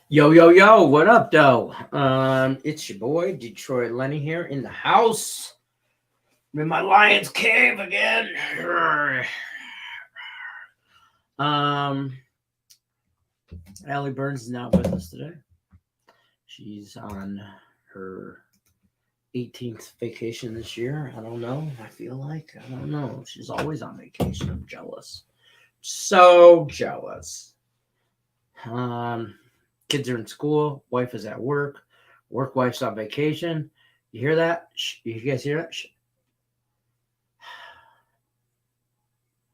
Yo, yo, yo, what up, though? It's your boy, Detroit Lenny here in the house. I'm in my lion's cave again. Um, Allie Burns is not with us today. She's on her 18th vacation this year. I don't know. I don't know. She's always on vacation. I'm jealous. So jealous. Um, Kids are in school. Wife is at work. Work wife's on vacation. You hear that? You guys hear that?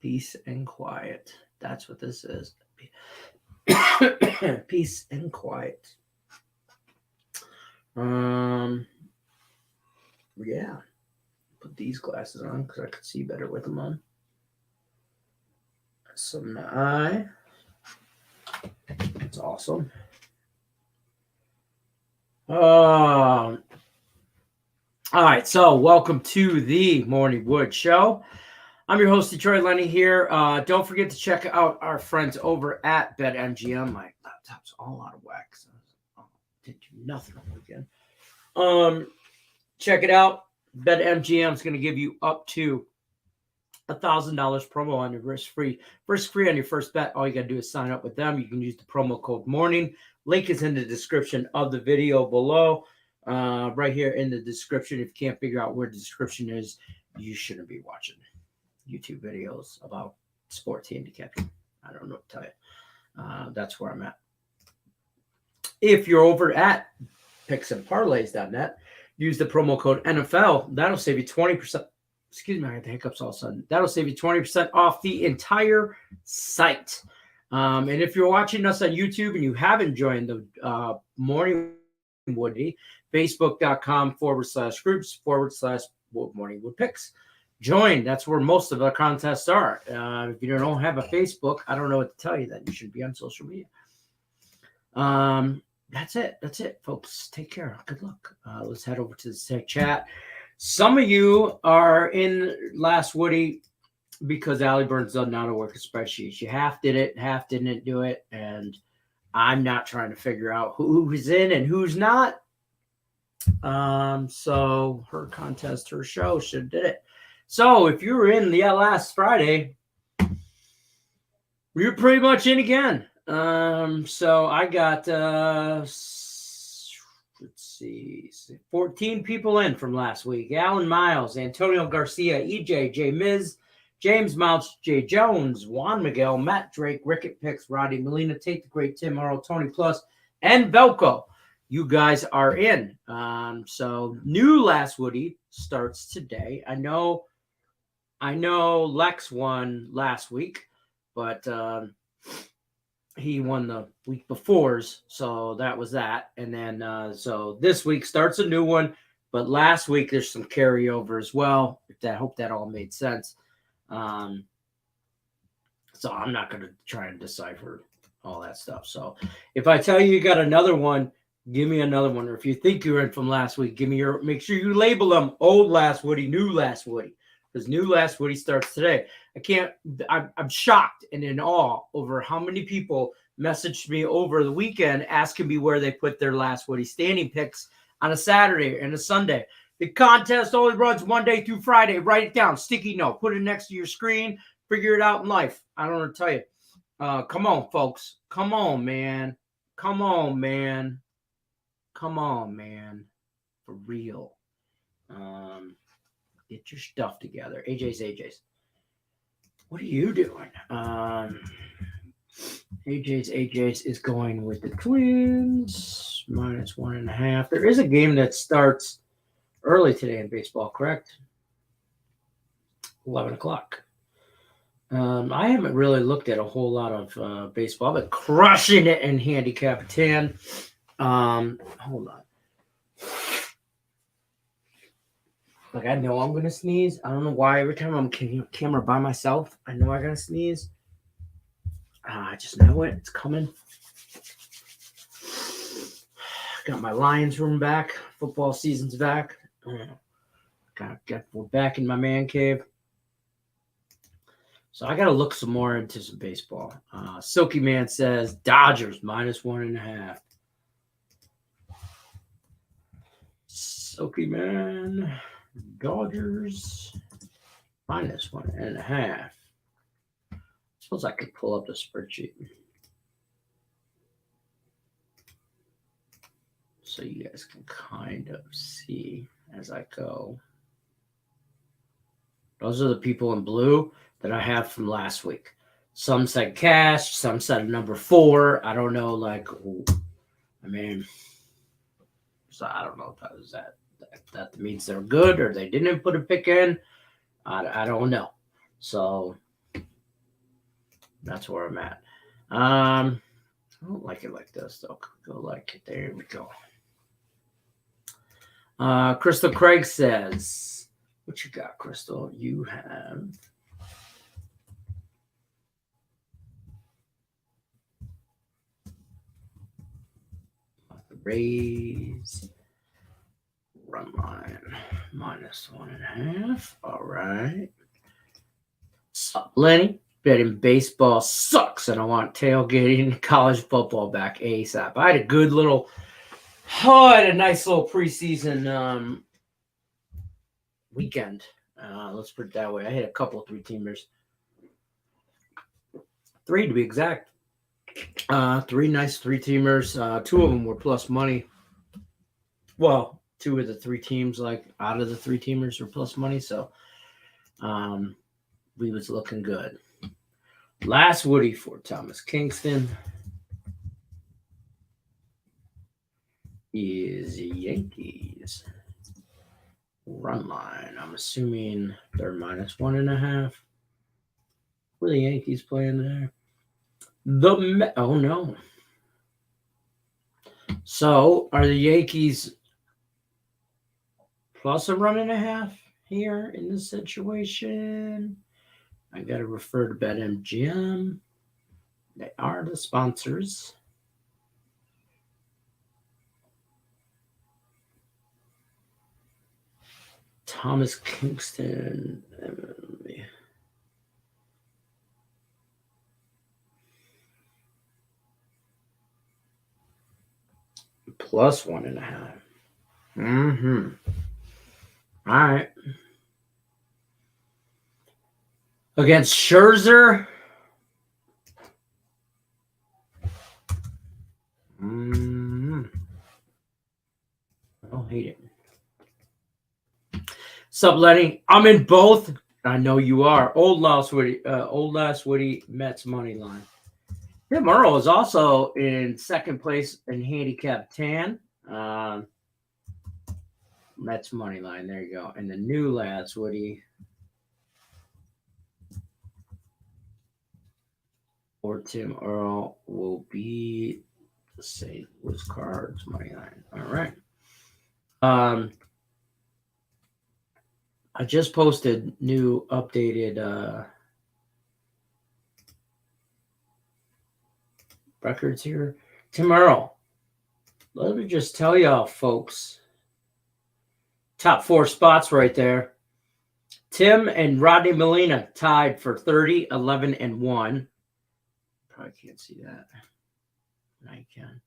Peace and quiet. That's what this is. Peace and quiet. Yeah. Put these glasses on because I could see better with them on. So my eye. That's awesome. All right, so welcome to the Morning Wood Show. I'm your host, Detroit Lenny here. Don't forget to check out our friends over at BetMGM. My laptop's all out of whack. So didn't do nothing all weekend. Check it out. BetMGM is going to give you up to $1,000 promo on your risk free on your first bet. All you got to do is sign up with them. You can use the promo code MORNING. Link is in the description of the video below. Right here in the description. If you can't figure out where the description is, you shouldn't be watching YouTube videos about sports handicapping. I don't know what to tell you. That's where I'm at. If you're over at picksandparlays.net, use the promo code NFL. That'll save you 20%. Excuse me, I had the hiccups all of a sudden. That'll save you 20% off the entire site. And if you're watching us on YouTube and you haven't joined the Morning Woody, facebook.com/groups/Morning Wood Picks. Join. That's where most of our contests are. If you don't have a Facebook, I don't know what to tell you. That you should be on social media. That's it, folks. Take care. Good luck. Let's head over to the chat. Some of you are in last Woody because Allie Burns doesn't know how to work a spreadsheet. She half did it, half didn't do it, and I'm not trying to figure out who's in and who's not. So her contest, her show should have did it. So if you were in the last Friday, you're pretty much in again. So I got let's see, 14 people in from last week. Alan Miles, Antonio Garcia, EJ, J Miz, James Mounts, Jay Jones, Juan Miguel, Matt Drake, Rickett Picks, Roddy Molina, Tate the Great, Tim Earl, Tony Plus, and Velco. You guys are in. So new Last Woody starts today. I know Lex won last week, but he won the week before's, so that was that. And then so this week starts a new one, but last week there's some carryover as well. I hope that all made sense. So I'm not going to try and decipher all that stuff. So if I tell you got another one, give me another one. Or if you think you're in from last week, make sure you label them old Last Woody, new Last Woody, because new Last Woody starts today. I'm shocked and in awe over how many people messaged me over the weekend asking me where they put their Last Woody standing picks on a Saturday and a Sunday. The contest only runs Monday through Friday. Write it down. Sticky note. Put it next to your screen. Figure it out in life. I don't know what to tell you. Come on, folks. Come on, man. Come on, man. Come on, man. For real. Get your stuff together. AJ's. What are you doing? AJ's is going with the Twins. -1.5. There is a game that starts early today in baseball, correct? 11 o'clock. I haven't really looked at a whole lot of baseball. I've been crushing it in Handicapper 10. Hold on. Like, I know I'm going to sneeze. I don't know why. Every time I'm camera by myself, I know I got to sneeze. I just know it. It's coming. Got my Lions room back. Football season's back. We're back in my man cave. So I got to look some more into some baseball. Silky Man says Dodgers -1.5. Silky Man. Dodgers. -1.5. Suppose I could pull up the spreadsheet so you guys can kind of see as I go. Those are the people in blue that I have from last week. Some said cash, some said number 4. I don't know, like, I mean, so I don't know if that means they're good or they didn't put a pick in. I don't know. So that's where I'm at. I don't like it like this, though. Go like it. There we go. Crystal Craig says, what you got, Crystal? You have the Rays run line -1.5. All right. Sup, Lenny? Betting baseball sucks, and I want tailgating college football back ASAP. I had a good little, I had a nice little preseason weekend. Let's put it that way. I had a couple of 3-teamers. 3 to be exact. 3 nice 3-teamers. 2 of them were plus money. Well, 2 of the 3 teams, like out of the 3-teamers, were plus money. So we was looking good. Last Woody for Thomas Kingston is Yankees run line. I'm assuming they're -1.5. Were the Yankees playing there? Oh no. So are the Yankees plus a 1.5 here in this situation? I got to refer to BetMGM. They are the sponsors. Thomas Kingston. Plus 1.5. All right. Against Scherzer. I don't hate it. Sup, Lenny? I'm in both. I know you are. Old last Woody Mets money line. Tim Earl is also in second place in handicap 10. Mets money line. There you go. And the new last Woody or Tim Earl will be the St. Louis Cards money line. All right. I just posted new updated records here. Tim Earl. Let me just tell y'all, folks. Top 4 spots right there. Tim and Rodney Molina tied for 30, 11, and 1. Probably can't see that. Now you can.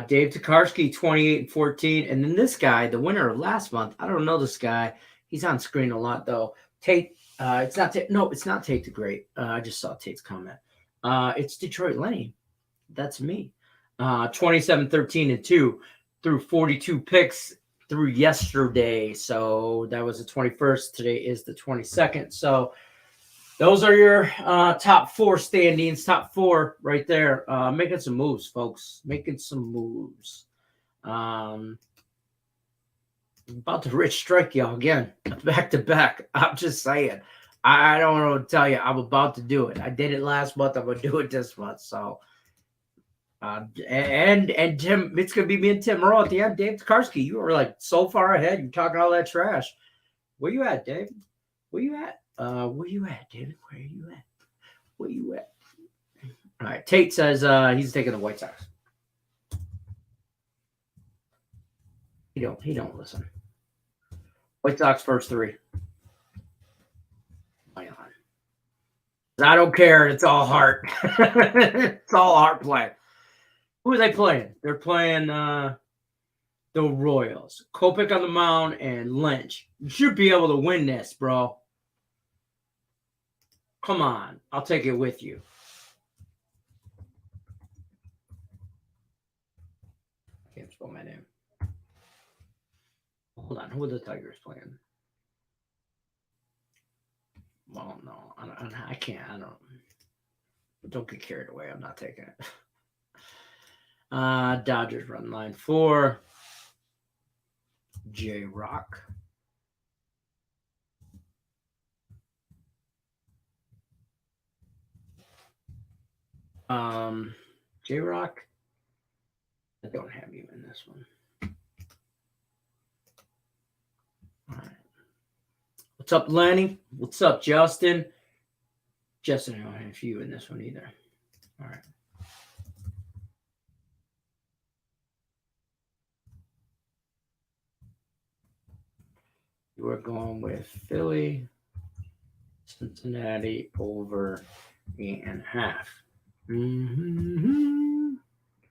Dave Tokarski, 28 and 14. And then this guy, the winner of last month. I don't know this guy. He's on screen a lot, though. Tate. It's not Tate. No, it's not Tate the Great. I just saw Tate's comment. It's Detroit Lenny. That's me. 27, 13, and 2 through 42 picks through yesterday. So that was the 21st. Today is the 22nd. So those are your top 4 standings. Top 4 right there. Making some moves, folks. Making some moves. About to rich strike y'all again. Back to back. I'm just saying. I don't know what to tell you. I'm about to do it. I did it last month. I'm going to do it this month. So, and Tim, it's going to be me and Tim Earl at the end. Dave Tokarski, you were like so far ahead. You're talking all that trash. Where you at, Dave? Where you at? Where you at, David? Where you at? Where you at? All right. Tate says he's taking the White Sox. He don't listen. White Sox first 3. I don't care. It's all heart. It's all heart play. Who are they playing? They're playing the Royals. Kopech on the mound and Lynch. You should be able to win this, bro. Come on. I'll take it with you. I can't spell my name. Hold on. Who are the Tigers playing? Well, no. I can't. I don't get carried away. I'm not taking it. Dodgers run line 4. J-Rock. J-Rock. I don't have you in this one. All right. What's up, Lenny? What's up, Justin? Justin, I don't have you in this one either. All right. We're going with Philly, Cincinnati over 8.5.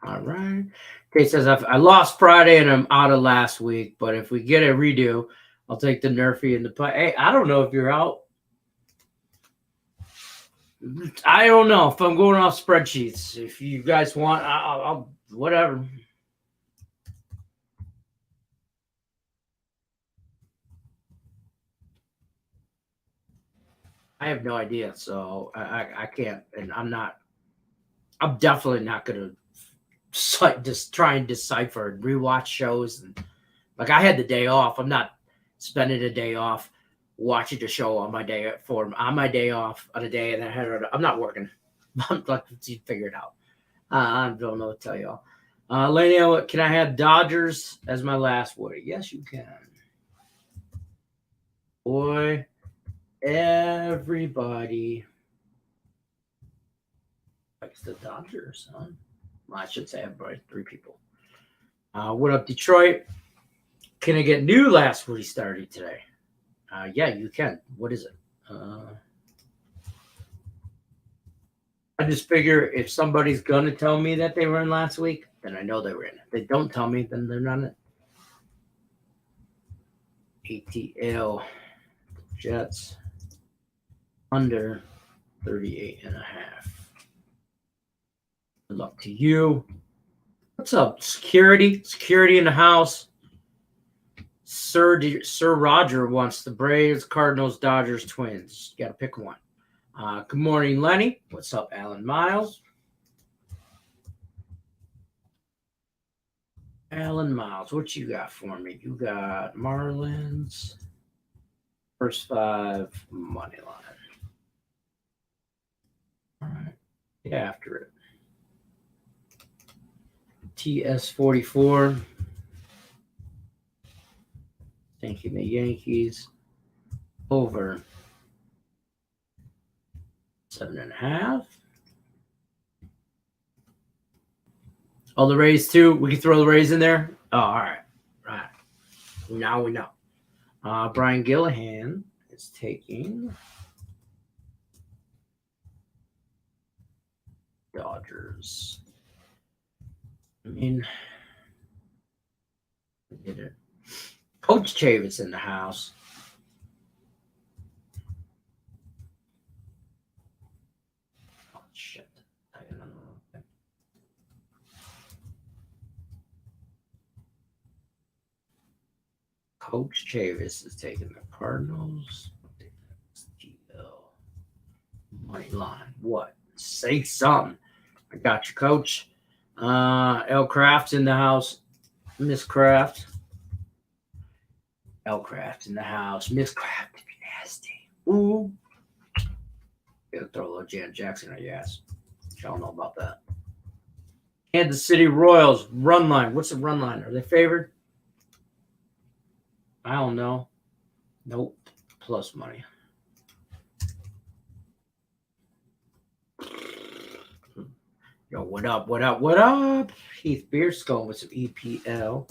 All right. Okay, says I lost Friday and I'm out of last week, but if we get a redo, I'll take the Nerfy and the putt. Hey, I don't know if you're out. I don't know if I'm going off spreadsheets. If you guys want, I'll whatever. I have no idea, so I can't, and I'm definitely not going to just try and decipher and rewatch shows. And like I had the day off. I'm not spending a day off watching the show on my day off on a day, and I'm not working. I'm like, you figure it out. I don't know what to tell y'all. Lenny, can I have Dodgers as my last Woody? Yes, you can. Boy, everybody likes the Dodgers, huh? Well, I should say everybody, 3 people. What up, Detroit? Can I get new last Woody started today? Yeah, you can. What is it? I just figure if somebody's going to tell me that they were in last week, then I know they were in. If they don't tell me, then they're not in it. ATL Jets under 38.5. Good luck to you. What's up? Security in the house. Sir Roger wants the Braves, Cardinals, Dodgers, Twins. You got to pick one. Good morning, Lenny. What's up, Alan Miles? Alan Miles, what you got for me? You got Marlins, first 5, money line. All right, get after it. TS44. Thanking the Yankees over 7.5. Oh, the Rays too. We can throw the Rays in there. Oh, all right. Right. Now we know. Brian Gillihan is taking Dodgers. I mean, get it. Coach Chavis in the house. Oh, shit. Coach Chavis is taking the Cardinals. Money line. What? Say something. I got you, Coach. L Craft's in the house. Miss Craft. L Craft in the house. Miss Craft, if you're nasty. Ooh. Gotta throw a little Janet Jackson on your ass. Y'all know about that. Kansas City Royals run line. What's the run line? Are they favored? I don't know. Nope. Plus money. Yo, what up? What up? What up? Heath Beers going with some EPL.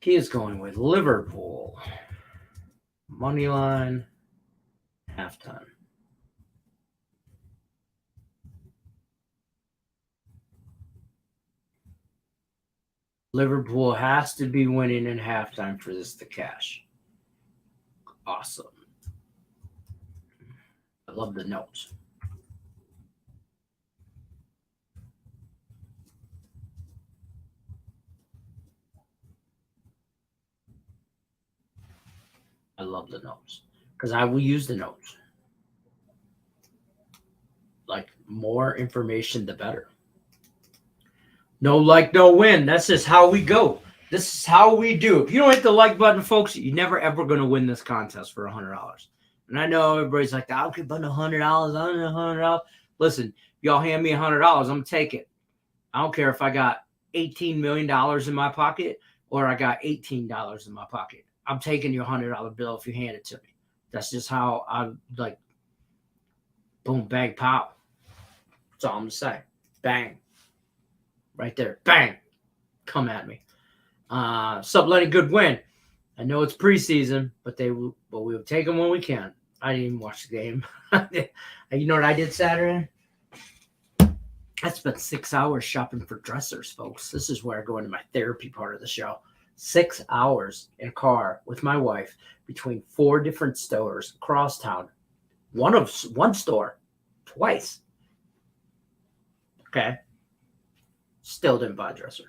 He is going with Liverpool. Money line. Halftime. Liverpool has to be winning in halftime for this to cash. Awesome. I love the notes. I love the notes because I will use the notes. Like, more information, the better. No like, no win. That's just how we go. This is how we do. If you don't hit the like button, folks, you're never ever going to win this contest for $100. And I know everybody's like, I'll give $100. I don't know $100. Listen, y'all hand me $100, I'm going to take it. I don't care if I got $18 million in my pocket or I got $18 in my pocket. I'm taking your $100 bill if you hand it to me. That's just how I like. Boom, bang, pow. That's all I'm going to say. Bang. Right there. Bang. Come at me. Sup, Lenny, good win. I know it's preseason, but we'll take them when we can. I didn't even watch the game. You know what I did Saturday? I spent 6 hours shopping for dressers, folks. This is where I go into my therapy part of the show. 6 hours in a car with my wife between 4 different stores across town. One store twice. Okay. Still didn't buy a dresser.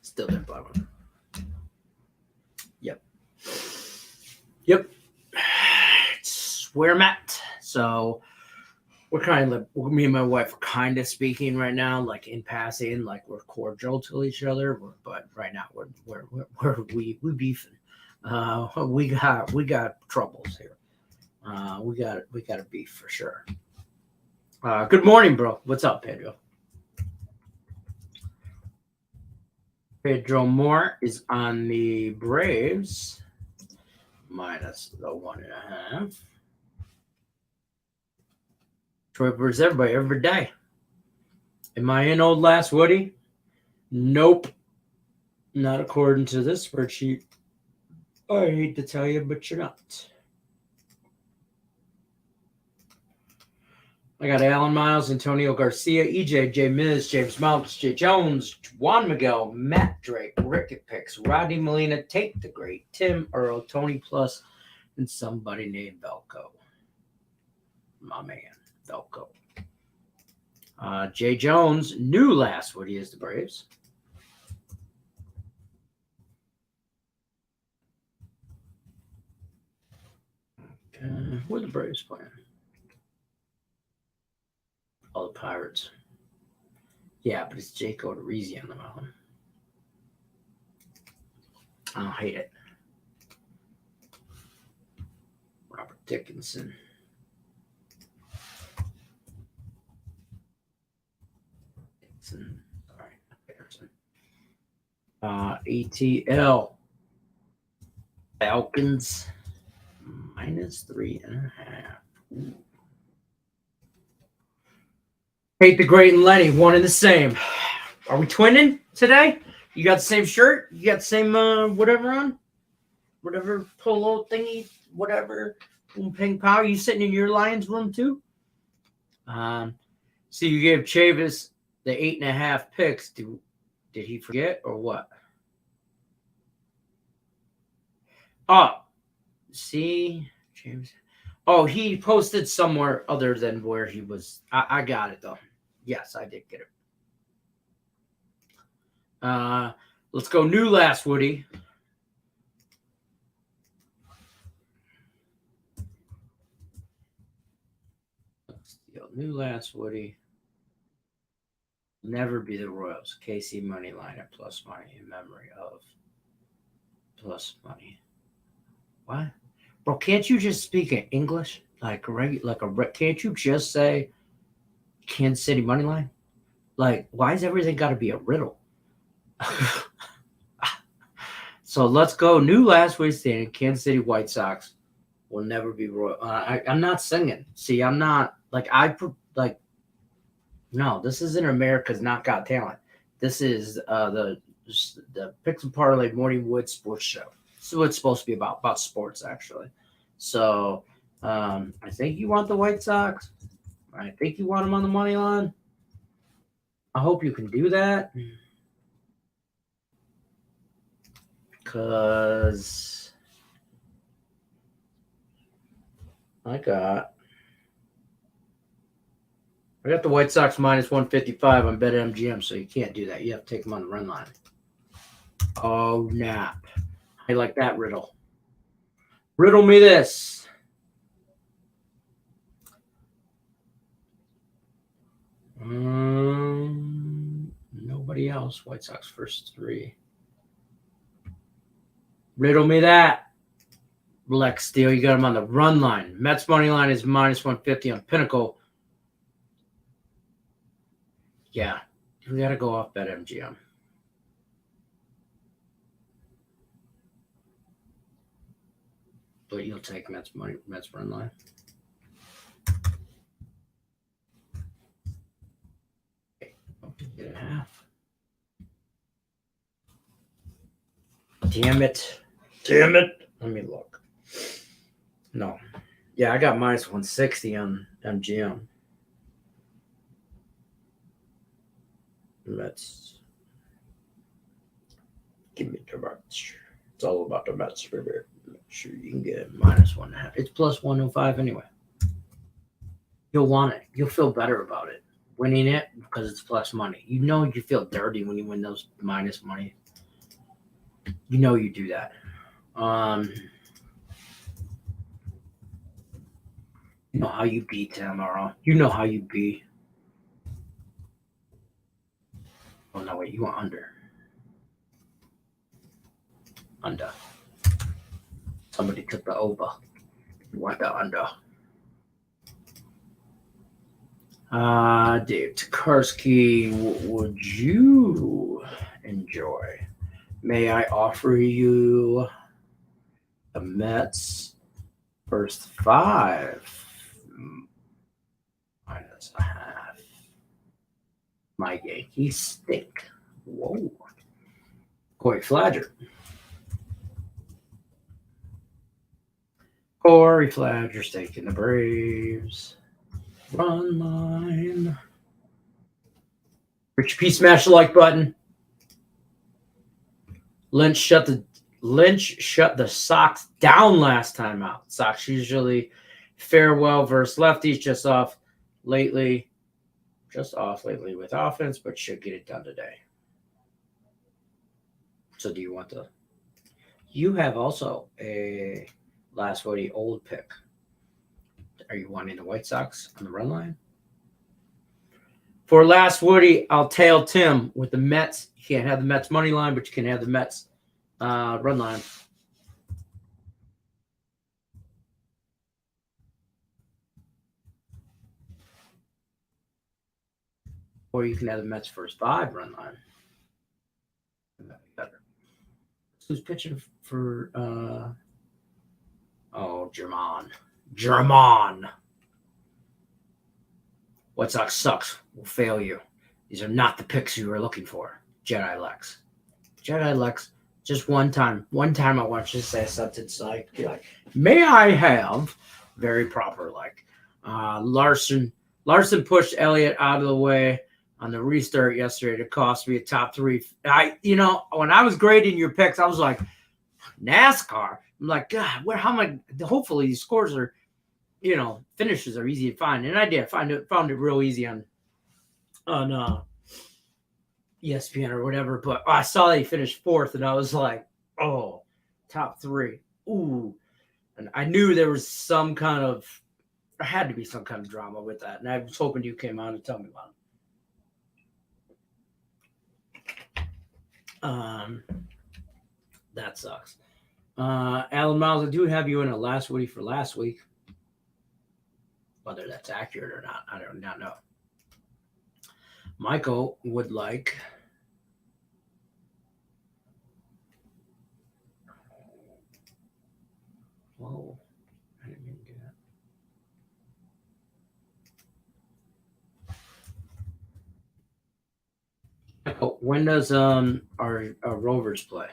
Still didn't buy one. Yep. It's where I'm at. So we're kind of like, me and my wife are kind of speaking right now, like in passing, like we're cordial to each other. But right now we beefing. We got troubles here. We got a beef for sure. Good morning, bro. What's up, Pedro? Pedro Moore is on the Braves minus the 1.5. Troy versus everybody every day. Am I in old last Woody? Nope. Not according to this spreadsheet. I hate to tell you, but you're not. I got Alan Miles, Antonio Garcia, EJ, J. Miz, James Mounts, Jay Jones, Juan Miguel, Matt Drake, Rick Picks, Rodney Molina, Tate the Great, Tim Earl, Tony Plus, and somebody named Velco. My man, Velco. Jay Jones, new last Woody is the Braves. Who are the Braves playing? All the Pirates. Yeah, but it's Jake Odorizzi on the mound. I don't hate it. Robert Dickinson. ATL. Falcons minus 3.5. Ooh. Hate the Great and Lenny, one and the same. Are we twinning today? You got the same shirt? You got the same whatever on? Whatever polo thingy, whatever. Boom, ping, pow. You sitting in your Lions room too? So you gave Chavis the 8.5 picks. Did he forget or what? Oh, see, James. Oh, he posted somewhere other than where he was. I got it though. Yes, I did get it. Let's go new last Woody. New last Woody. Never be the Royals. KC money line at plus money in memory of plus money. What? Bro, can't you just speak in English? Can't you just say Kansas City money line? Like, why is everything got to be a riddle? So let's go. New last week's standing. Kansas City White Sox will never be Royal. I'm not singing. See, I'm not no, this isn't America's Not Got Talent. This is the Picks and Parlay Morning Wood Sports Show. This is what it's supposed to be about sports, actually. So I think you want the White Sox. I think you want them on the money line. I hope you can do that. Because I got the White Sox minus 155 on BetMGM, so you can't do that. You have to take them on the run line. Oh, nap. I like that riddle. Riddle me this. Nobody else. White Sox first 3. Riddle me that. Lex Steele, you got him on the run line. Mets money line is minus 150 on Pinnacle. Yeah, we got to go off BetMGM. But you'll take Mets run line. Get a half. Damn it. Let me look. No. Yeah, I got minus 160 on MGM. Mets. Give me the Mets. It's all about the Mets, baby. Make sure you can get minus 1.5. It's plus 105 anyway. You'll want it. You'll feel better about it. Winning it because it's plus money. You know you feel dirty when you win those minus money. You know you do that. You know how you beat tomorrow. You know how you beat. Oh, no, wait. You want under. Under. Somebody took the over. You want the under. Dave Takarsky, what would you enjoy? May I offer you the Mets first 5 minus a half? My Yankees stink. Whoa. Corey Flagger. Corey Flagger's taking the Braves. Run line. Rich P, smash the like button. Lynch shut the Sox down last time out. Sox usually farewell versus lefties, just off lately with offense, but should get it done today. So do you want the? You have also a last Woody old pick. Are you wanting the White Sox on the run line? For last Woody, I'll tail Tim with the Mets. You can't have the Mets money line, but you can have the Mets run line. Or you can have the Mets first 5 run line. Better. Who's pitching for German. White Sox sucks. Will fail you. These are not the picks you were looking for. Jedi Lex, just one time. I want you to say something like, may I have, very proper, like, Larson pushed Elliott out of the way on the restart yesterday to cost me a top 3. When I was grading your picks, I was like, NASCAR. I'm like, God, how am I? Hopefully these scores are, finishes are easy to find. And I did found it real easy on ESPN or whatever. But I saw that he finished 4th, and I was like, oh, top 3. Ooh. And I knew there was had to be some kind of drama with that. And I was hoping you came on and tell me about it. That sucks. Alan Miles, I do have you in a last Woody for last week. Whether that's accurate or not, I do not know. Michael would like whoa, I didn't mean to do that. Michael, when does our Rovers play?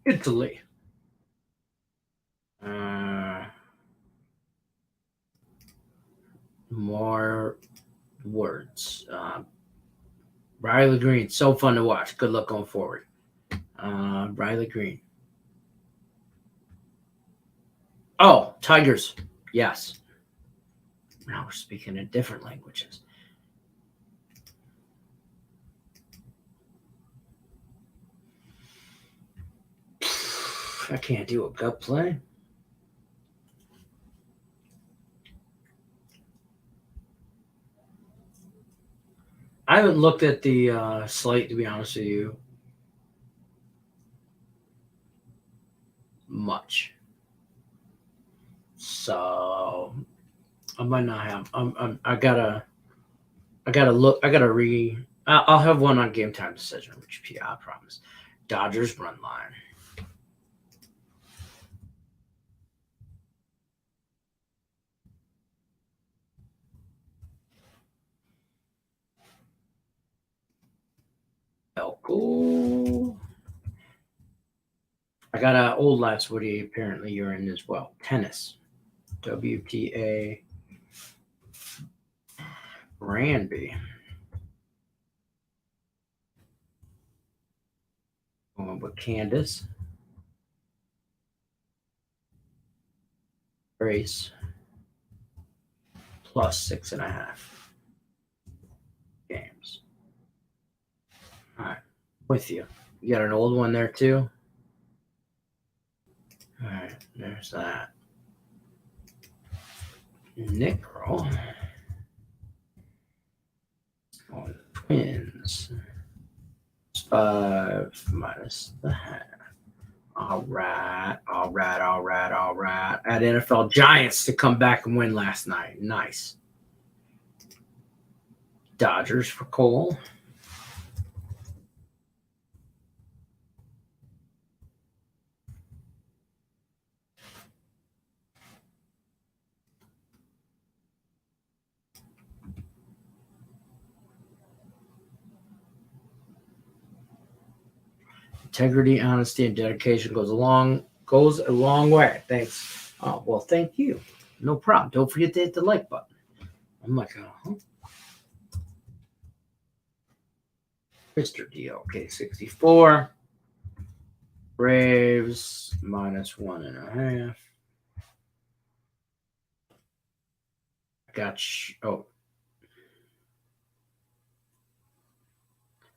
Italy. More words. Riley Green, so fun to watch. Good luck going forward. Riley Green. Oh, Tigers. Yes. Now we're speaking in different languages. I can't do a gut play. I haven't looked at the slate, to be honest with you, much. So I might not have. I gotta look. I'll have one on Game Time Decision, which I promise. Dodgers run line. Cool. I got an old last Woody. Apparently, you're in as well. Tennis. WTA. Ranby. Going with Candace. Race. Plus 6.5 games. All right. With you. You got an old one there too? All right. There's that. Nickel. On Twins. 5 minus the half. All right. At NFL Giants to come back and win last night. Nice. Dodgers for Cole. Integrity, honesty, and dedication goes a long way. Thanks. Oh, well, thank you. No problem. Don't forget to hit the like button. I'm like, Mr. D. Okay, 64. Braves minus 1.5. Got you. Oh.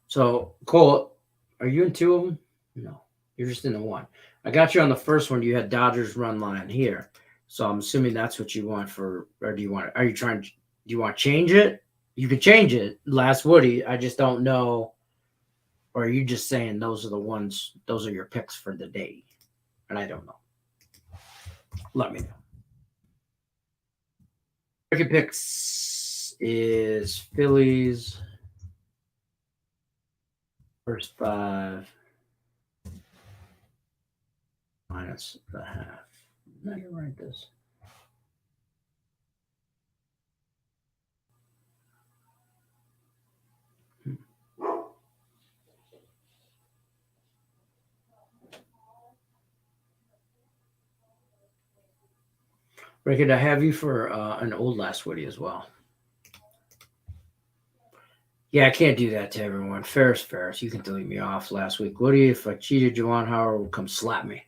So, Cole, are you in 2 of them? No, you're just in the 1. I got you on the first one. You had Dodgers run line here. So I'm assuming that's what you want for, or do you want to change it? You could change it. Last Woody, I just don't know. Or are you just saying those are your picks for the day? And I don't know. Let me know. Ricky picks is Phillies. First 5 minus the half. Now you write this. Ricky, I have you for an old last Woody as well. Yeah, I can't do that to everyone. Ferris, you can delete me off last week. Woody, if I cheated, Juwan Howard will come slap me.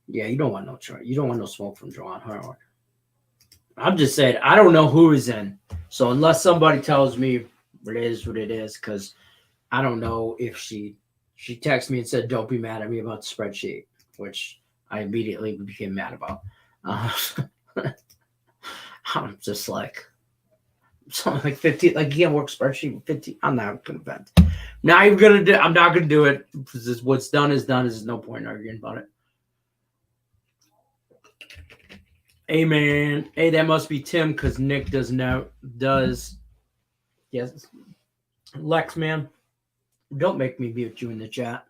Yeah, you don't want no charge. You don't want no smoke from Juwan Howard. I'm just saying, I don't know who is in. So unless somebody tells me it is what it is, because I don't know if she texted me and said, don't be mad at me about the spreadsheet, which I immediately became mad about. I'm just like, something like 15, like you can't work spreadsheet 15. I'm not going to vent. I'm not going to do it. What's done is done. There's no point in arguing about it. Hey, man. Hey, that must be Tim because Nick does. Yes. Lex, man. Don't make me mute you in the chat.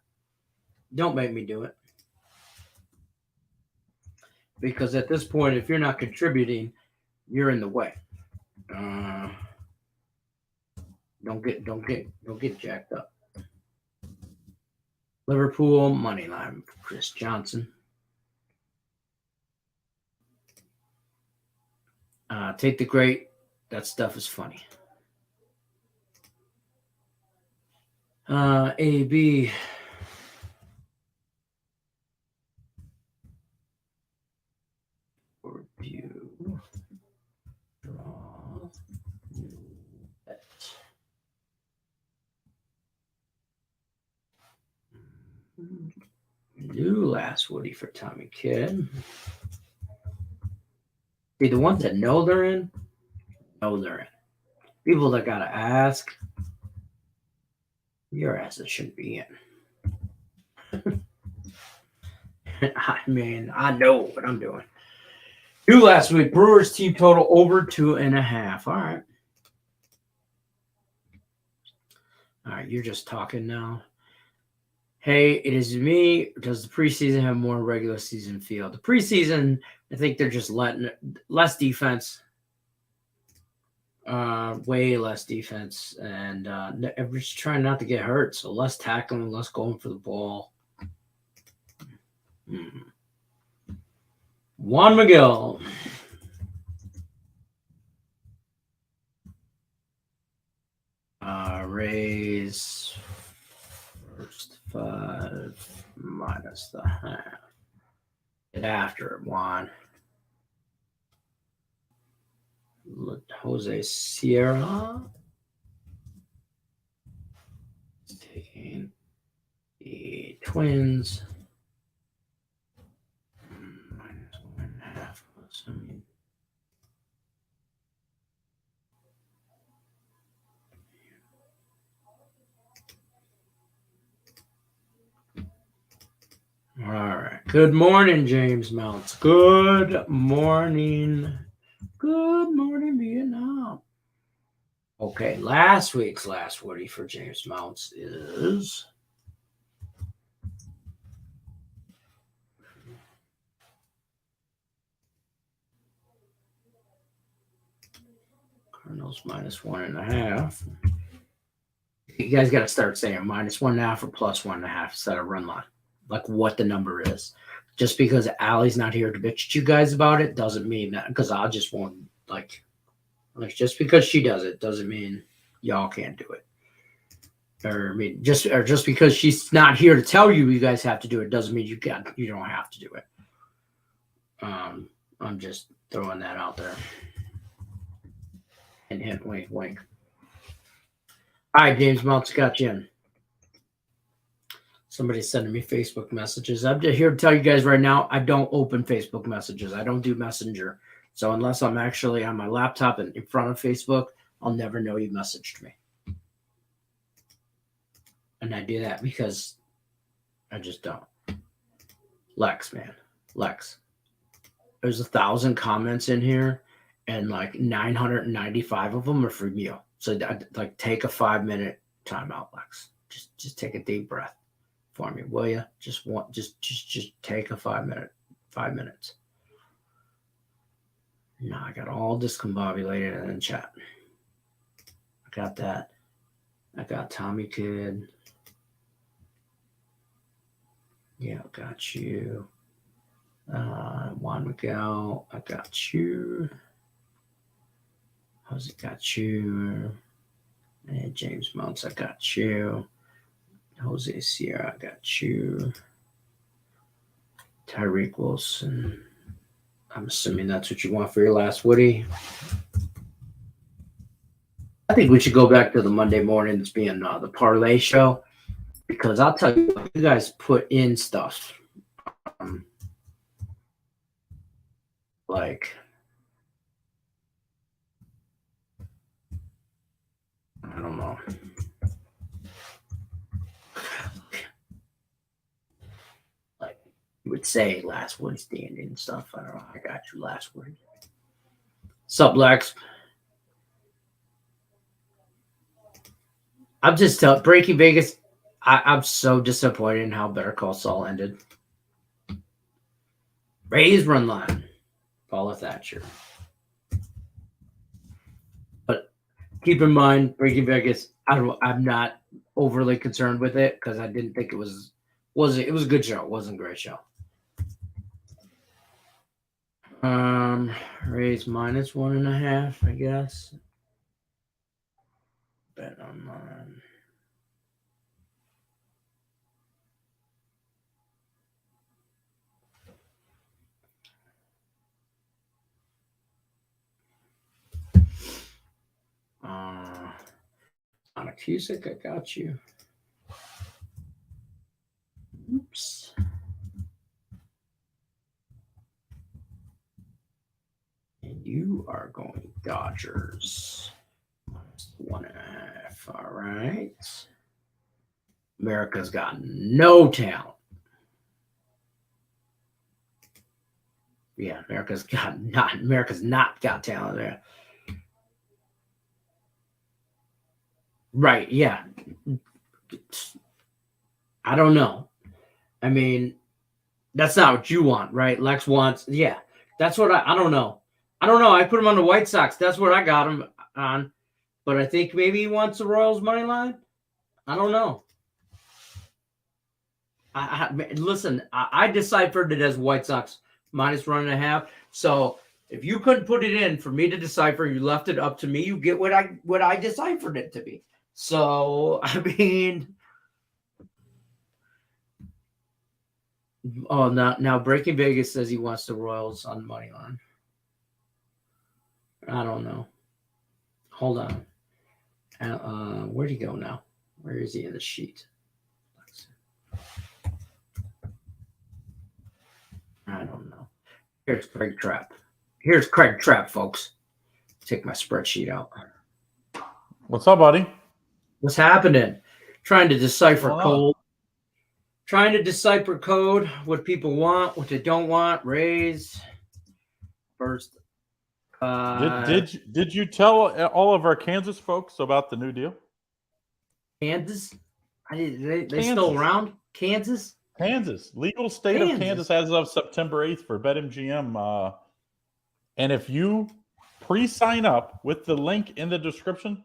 Don't make me do it. Because at this point, if you're not contributing, you're in the way. Don't get jacked up. Liverpool, money line, Chris Johnson. Take the great. That stuff is funny. AB. Review. Draw. Bet. New last Woody for Tommy Kidd. See, the ones that know they're in, know they're in. People that gotta ask, your asses shouldn't be in. I mean, I know what I'm doing. New last week, Brewers team total over 2.5. All right. All right, you're just talking now. Hey, it is me. Does the preseason have more regular season feel? The preseason, I think they're just letting less defense, way less defense, and everyone's trying not to get hurt. So less tackling, less going for the ball. Juan Miguel. Raise first 5 minus the half. Get after it, Juan. Jose Sierra. Taking the Twins. Minus 1.5. I mean, all right. Good morning, James Mounts. Good morning. Good morning, Vietnam. Okay, last week's last Woody for James Mounts is Cardinals minus 1.5. You guys got to start saying minus 1.5 or plus 1.5 instead of run line. Like what the number is. Just because Allie's not here to bitch at you guys about it doesn't mean that, because I just won't like just because she does it doesn't mean y'all can't do it. Or I mean just because she's not here to tell you guys have to do it doesn't mean you don't have to do it. I'm just throwing that out there. And hint, wink, wink. All right, James Mounts got you in. Somebody's sending me Facebook messages. I'm just here to tell you guys right now, I don't open Facebook messages. I don't do Messenger. So unless I'm actually on my laptop and in front of Facebook, I'll never know you messaged me. And I do that because I just don't. Lex, man. Lex. There's 1,000 comments in here, and like 995 of them are from you. So like take a 5-minute timeout, Lex. Just take a deep breath for me, will you? Just take a 5 minutes. No, I got all discombobulated in the chat. I got that. I got Tommy Kidd. Yeah, I got you. Juan Miguel, I got you. Jose got you. And James Mounts, I got you. Jose Sierra, I got you. Tyreek Wilson. I'm assuming that's what you want for your last Woody. I think we should go back to the Monday mornings being the Parlay show, because I'll tell you, you guys put in stuff. Like, I don't know. Like, you would say last Woody standing and stuff. I don't know. I got you last Woody. Sup, Lex? I'm just telling Breaking Vegas. I'm so disappointed in how Better Call Saul ended. Raise run line. Paula Thatcher. But keep in mind, Breaking Vegas, I'm not overly concerned with it because I didn't think it was Was it? It was a good show. It wasn't a great show. Raise minus 1.5, I guess. Bet online. On a Cusick, I got you. Oops. And you are going Dodgers. Minus 1.5. All right. America's got no talent. Yeah, America's not got talent there. Right, yeah. I don't know. I mean, that's not what you want, right? Lex wants, yeah. That's what I don't know. I don't know. I put him on the White Sox. That's what I got him on. But I think maybe he wants the Royals money line. I don't know. Listen, I deciphered it as White Sox minus 1.5. So if you couldn't put it in for me to decipher, you left it up to me. You get what I deciphered it to be. So I mean, oh, now Breaking Vegas says he wants the Royals on the money line. I don't know. Hold on. Where'd he go now? Where is he in the sheet? I don't know. Here's Craig Trapp. Here's Craig Trapp, folks. Take my spreadsheet out. What's up, buddy? What's happening? Trying to decipher code. Trying to decipher code, what people want, what they don't want. Raise first. Did you tell all of our Kansas folks about the new deal? Kansas? They still around? Kansas? Kansas, legal state of Kansas as of September 8th for BetMGM. And if you pre-sign up with the link in the description,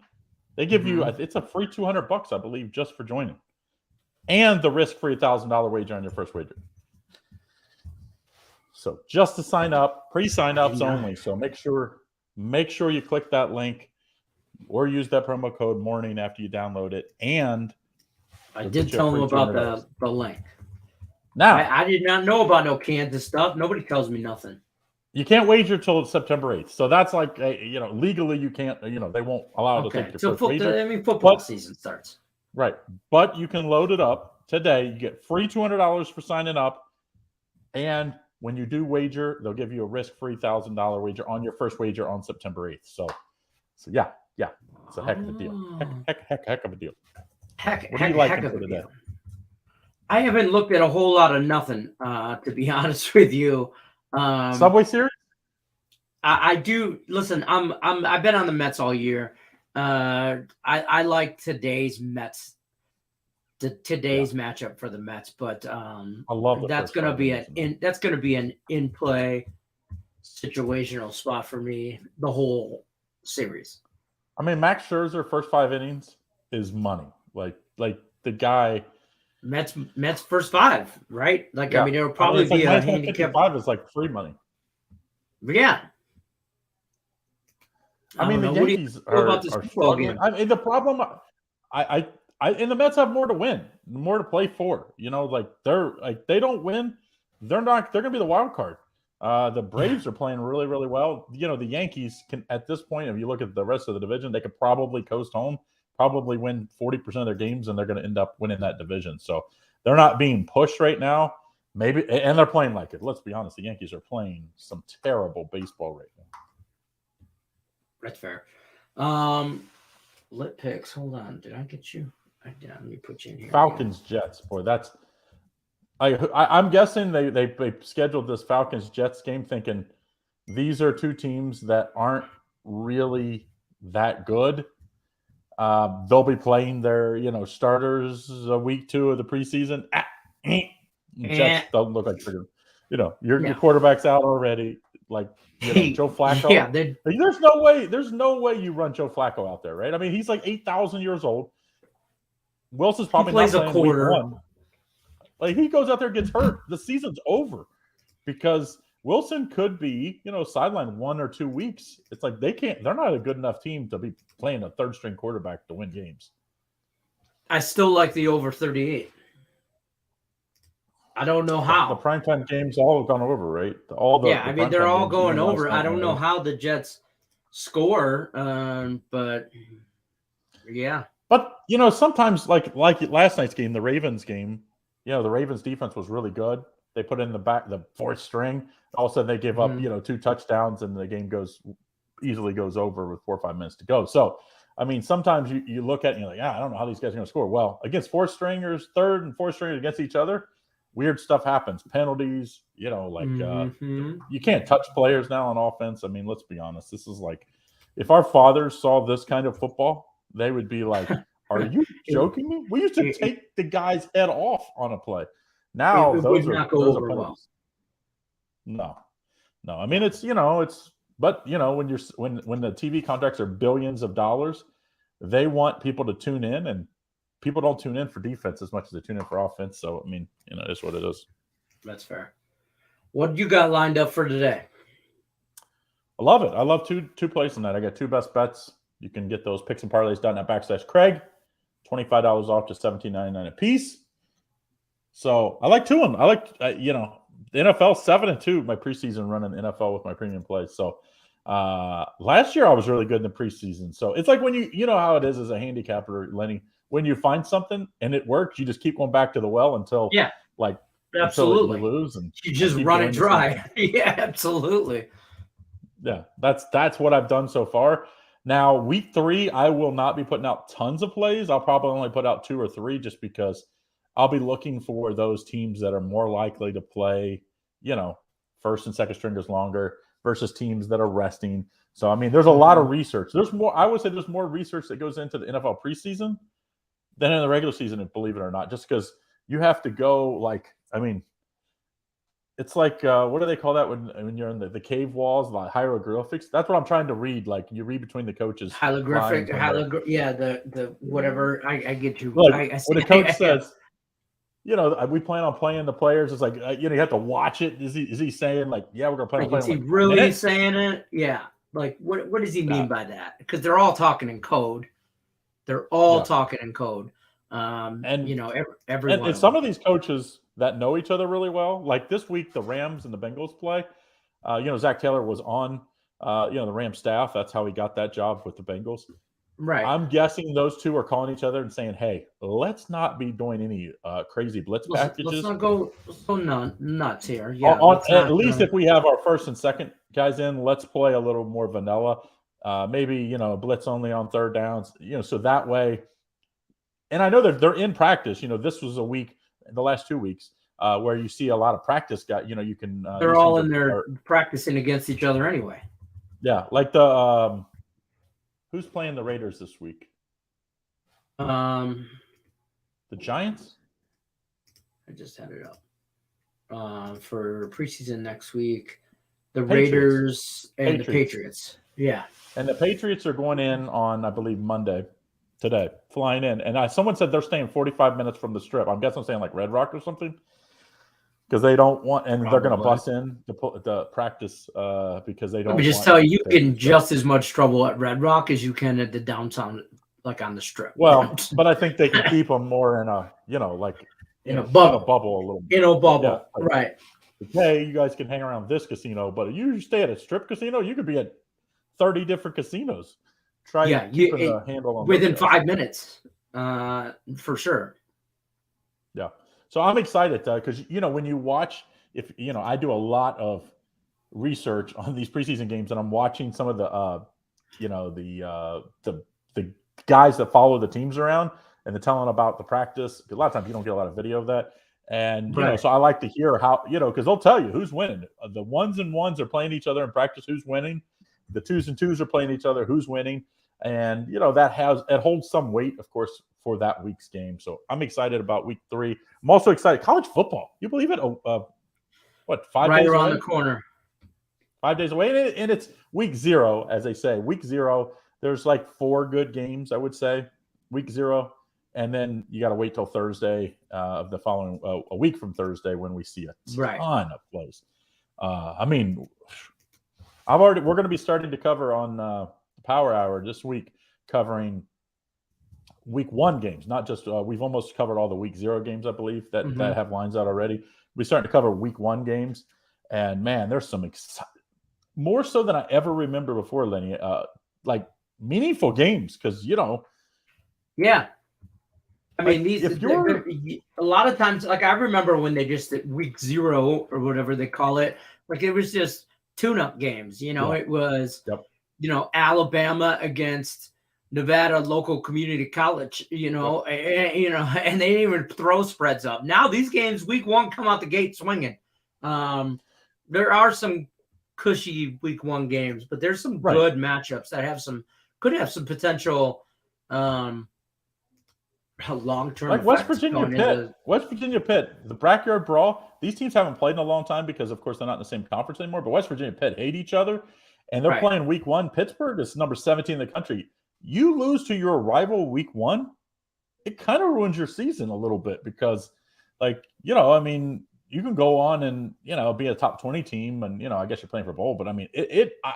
they give you it's a free $200, I believe, just for joining, and the risk-free $1,000 wager on your first wager. So just to sign up, pre-sign-ups only. So make sure you click that link or use that promo code morning after you download it. And I did tell them about the link. Now I did not know about no Kansas stuff. Nobody tells me nothing. You can't wager till September 8th. So that's like, legally you can't, they won't allow to take your first wager. I mean, football season starts. Right. But you can load it up today. You get free $200 for signing up. And when you do wager, they'll give you a risk-free $1,000 wager on your first wager on September 8th. So yeah. It's a heck of a deal. Heck of a deal. What are you liking for today? I haven't looked at a whole lot of nothing, to be honest with you. Subway Series? I do. Listen, I've been on the Mets all year. I like today's Mets. Today's matchup for the Mets, but I love that's going to be an in play situational spot for me the whole series. I mean, Max Scherzer first 5 innings is money. Like the guy. Mets first 5, right? Like, yeah. I mean, there will probably be a handicap. 5 is like free money. Yeah. I mean, the Yankees are struggling. I mean, the problem, and the Mets have more to win, more to play for. They don't win, they're going to be the wild card. The Braves are playing really, really well. The Yankees can, at this point, if you look at the rest of the division, they could probably coast home. Probably win 40% of their games, and they're going to end up winning that division. So they're not being pushed right now. Maybe, and they're playing like it. Let's be honest, the Yankees are playing some terrible baseball right now. That's fair. Lit picks. Hold on. Did I get you? Let me put you in here. Falcons Jets. Boy, that's. I'm guessing they scheduled this Falcons Jets game thinking these are two teams that aren't really that good. They'll be playing their, starters a week 2 of the preseason. Jets don't look like they're your quarterback's out already. Like Joe Flacco. Yeah, there's no way you run Joe Flacco out there, right? I mean, he's like 8,000 years old. Wilson's probably plays not a quarter. Week 1. Like, he goes out there and gets hurt, the season's over because Wilson could be, sidelined 1 or 2 weeks. It's like they're not a good enough team to be playing a third-string quarterback to win games. I still like the over 38. I don't know how. The primetime games all have gone over, right? They're all going over. I don't know how the Jets score, but yeah. But, sometimes like last night's game, the Ravens game, the Ravens defense was really good. They put in the fourth string. All of a sudden they give up, 2 touchdowns, and the game easily goes over with 4 or 5 minutes to go. So, I mean, sometimes you look at it and you're like, I don't know how these guys are going to score. Well, against fourth stringers, third and fourth stringers against each other, weird stuff happens. Penalties, you can't touch players now on offense. I mean, let's be honest. This is like, if our fathers saw this kind of football, they would be like, are you joking me? We used to take the guy's head off on a play. Now it those would are not go over well. No. I mean, but when the TV contracts are billions of dollars, they want people to tune in, and people don't tune in for defense as much as they tune in for offense. So, I mean, it's what it is. That's fair. What you got lined up for today? I love it. I love two plays tonight. I got 2 best bets. You can get those picks and parlays.net/Craig. $25 off to $17.99 a piece. So I like 2 of them. I like, the NFL 7-2, my preseason run in the NFL with my premium plays. So last year I was really good in the preseason. So it's like when you know how it is as a handicapper, Lenny, when you find something and it works, you just keep going back to the well until absolutely until you lose, and you just run it dry. Yeah, absolutely. Yeah, that's what I've done so far. Now, week 3, I will not be putting out tons of plays. I'll probably only put out 2 or 3 just because I'll be looking for those teams that are more likely to play, first and second stringers longer versus teams that are resting. So, I mean, there's a lot of research. I would say there's more research that goes into the NFL preseason than in the regular season, believe it or not, just because you have to go it's like, what do they call that when you're in the cave walls, like hieroglyphics? That's what I'm trying to read. Like, you read between the coaches. The whatever. I get you. Like, when the coach says, we plan on playing the players, it's like, you have to watch it. Is he saying like, yeah, we're going to play on playing? Is he really saying it? Yeah. Like, what does he mean by that? Because they're all talking in code. They're all talking in code. Everyone. And some of these coaches that know each other really well, like this week, the Rams and the Bengals play. Zach Taylor was on, the Rams staff. That's how he got that job with the Bengals. Right. I'm guessing those 2 are calling each other and saying, hey, let's not be doing any crazy blitz packages. Let's not go nuts here. Yeah. At least if we have our first and second guys in, let's play a little more vanilla. Maybe, blitz only on third downs, so that way. And I know that they're in practice. This was a week, the last 2 weeks, where you see a lot of practice guys. You can. They're all in there practicing against each other anyway. Yeah, like the who's playing the Raiders this week? The Giants. I just had it up for preseason next week. The Raiders and the Patriots. Yeah, and the Patriots are going in on, I believe, Monday. Today, flying in. And someone said they're staying 45 minutes from the strip. I'm guessing saying like Red Rock or something, because they don't want, and they're going to bus in the practice because they don't. Let me just tell you, get in just as much trouble at Red Rock as you can at the downtown, like on the strip. Well, but I think they can keep them more in a, in a bubble a little bit. In a bubble, yeah, right. Hey, you guys can hang around this casino, but if you stay at a strip casino, you could be at 30 different casinos. Keeping a handle on within 5 minutes, for sure. Yeah. So I'm excited because when you watch, I do a lot of research on these preseason games, and I'm watching some of the guys that follow the teams around, and they're telling about the practice. A lot of times you don't get a lot of video of that, and so I like to hear how because they'll tell you who's winning. The 1s and 1s are playing each other in practice. Who's winning? The 2s and 2s are playing each other. Who's winning? And, it holds some weight, of course, for that week's game. So I'm excited about week 3. I'm also excited. College football. You believe it? 5 right days around away? The corner. 5 days away. And it's week 0, as they say. Week 0, there's like 4 good games, I would say, week 0. And then you got to wait till Thursday of the following a week from Thursday when we see a ton of plays. I mean, we're going to be starting to cover on the Power Hour this week, covering week 1 games, not just we've almost covered all the week 0 games, I believe, that have lines out already. We're starting to cover week 1 games, and man, there's some more so than I ever remember before, Lenny. Like meaningful games, because yeah. I mean, a lot of times, like I remember when they just at week 0 or whatever they call it, like it was just tune-up games. It was, Alabama against Nevada local community college. And they didn't even throw spreads up. Now these games, week 1, come out the gate swinging. There are some cushy week 1 games, but there's some good matchups that could have some potential. Long-term, like West Virginia Pitt, the backyard brawl. These teams haven't played in a long time because, of course, they're not in the same conference anymore. But West Virginia Pitt hate each other, and they're playing week 1. Pittsburgh is number 17 in the country. You lose to your rival week 1, it kind of ruins your season a little bit because, I mean, you can go on and be a top 20 team, and I guess you're playing for a bowl. But I mean,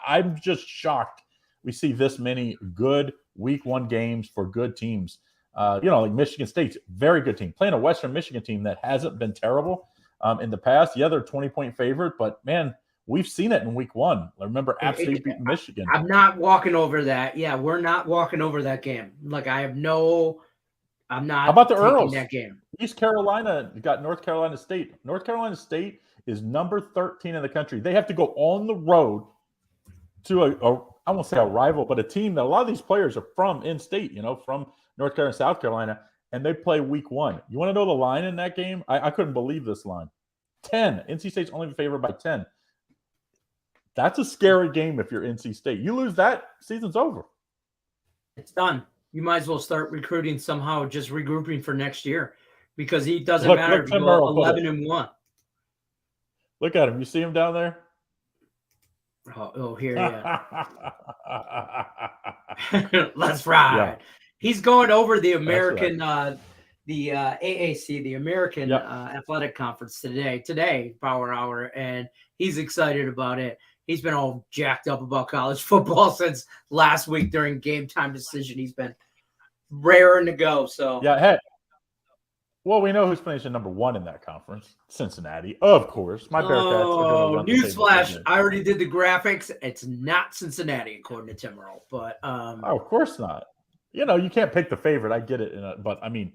I'm just shocked we see this many good week 1 games for good teams. Like Michigan State's very good team playing a Western Michigan team that hasn't been terrible in the past. Yeah, they're 20-point favorite, but man, we've seen it in week 1. I remember App State beat Michigan. I'm not walking over that. Yeah, we're not walking over that game. Like I'm not. How about the Earls? That game. East Carolina got North Carolina State. North Carolina State is number 13 in the country. They have to go on the road to I won't say a rival, but a team that a lot of these players are from in-state, from North Carolina, South Carolina, and they play week 1. You want to know the line in that game? I couldn't believe this line. 10. NC State's only favored by 10. That's a scary game if you're NC State. You lose that, season's over. It's done. You might as well start recruiting somehow, just regrouping for next year, because it doesn't matter if you go 11-1. Look at him. You see him down there? Oh, here, yeah. Let's ride. Yeah. He's going over the American, the AAC, the American Athletic Conference today, Power Hour, and he's excited about it. He's been all jacked up about college football since last week during game time decision. He's been raring to go. So yeah, hey. Well, we know who's finishing number 1 in that conference. Cincinnati, of course. My Bearcats. Oh, newsflash! I already did the graphics. It's not Cincinnati, according to Tim Earl. But of course not. You can't pick the favorite. I get it, but I mean,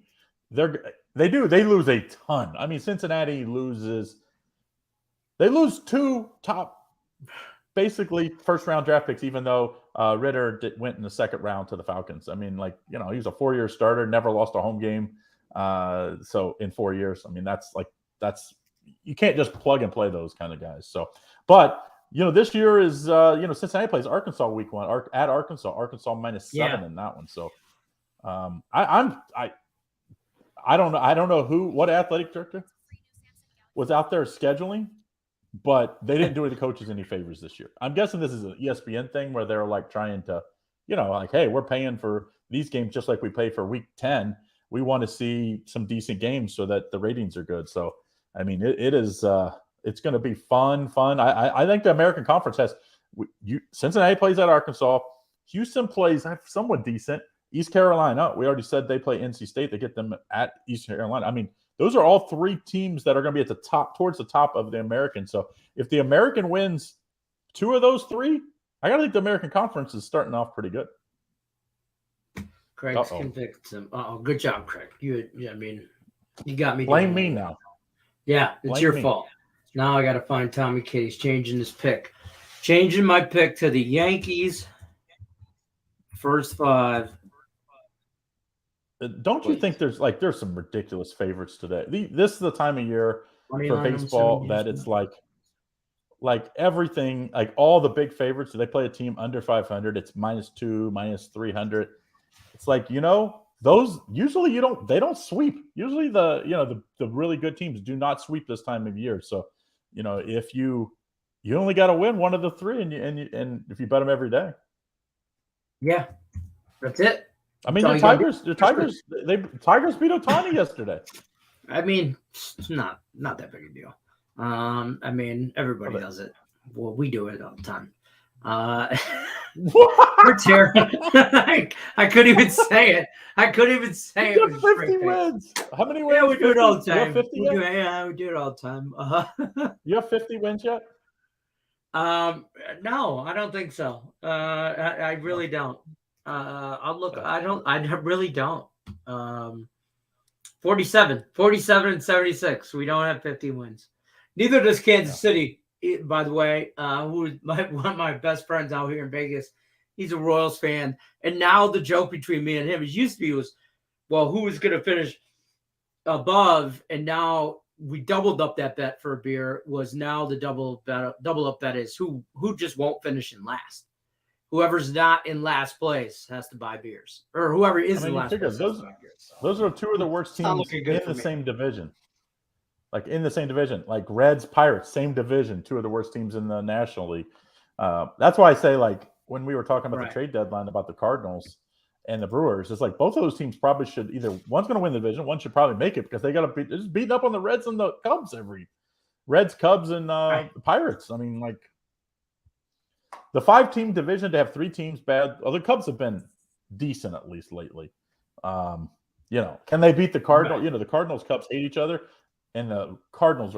they lose a ton. I mean, Cincinnati loses. They lose 2 top, basically first-round draft picks, even though Ritter went in the second round to the Falcons. I mean, he was a 4-year starter, never lost a home game. So in 4 years, I mean, that's you can't just plug and play those kind of guys. So, but this year is Cincinnati plays Arkansas week 1 at Arkansas -7 in that one. So I don't know what athletic director was out there scheduling, but they didn't do the coaches any favors this year. I'm guessing this is an ESPN thing where they're trying to, hey, we're paying for these games just like we pay for week 10. We want to see some decent games so that the ratings are good. So, I mean, it's going to be fun. I think the American Conference has Cincinnati plays at Arkansas. Houston plays somewhat decent. East Carolina, we already said they play NC State. They get them at East Carolina. I mean, those are all 3 teams that are going to be at the top, towards the top of the American. So if the American wins 2 of those 3, I got to think the American Conference is starting off pretty good. Craig's convicted him. Good job, Craig. You got me. Blame me now. Yeah, it's your fault. Now I got to find Tommy K. He's changing his pick. Changing my pick to the Yankees. First 5. Don't you think there's some ridiculous favorites today? This is the time of year for baseball that it's like everything, all the big favorites. They play a team under 500. It's -2, -300. It's those usually they don't sweep. Usually the really good teams do not sweep this time of year. So, if you only got to win one of the 3 and if you bet them every day. Yeah, that's it. I mean, the Tigers beat Ohtani yesterday. I mean, it's not that big a deal. I mean, everybody does it. Well, we do it all the time. We're terrible. I couldn't even say it. You have 50 wins. How many wins? Yeah, we do it all the time. We do it all the time. You have 50 wins yet? No, I don't think so. I really don't. I'll look. I really don't. 47 and 76. We don't have 50 wins. Neither does Kansas City, by the way, who is one of my best friends out here in Vegas. He's a Royals fan. And now the joke between me and him used to be was, well, who was going to finish above? And now we doubled up that bet for a beer. Was now the double up bet is who just won't finish in last. Whoever's not in last place has to buy beers, or whoever is in last place. Those are two of the worst teams in the same division. Like in the same division, like Reds, Pirates, same division. Two of the worst teams in the National League. That's why I say, like, when we were talking about the trade deadline about the Cardinals and the Brewers, it's like both of those teams probably should either one's going to win the division, one should probably make it because they got to just beating up on the Reds and the Cubs Cubs, and Pirates. I mean, like the 5-team division to have 3 teams bad. Well, the Cubs have been decent at least lately. Can they beat the Cardinals? Right. The Cardinals Cubs hate each other. And the Cardinals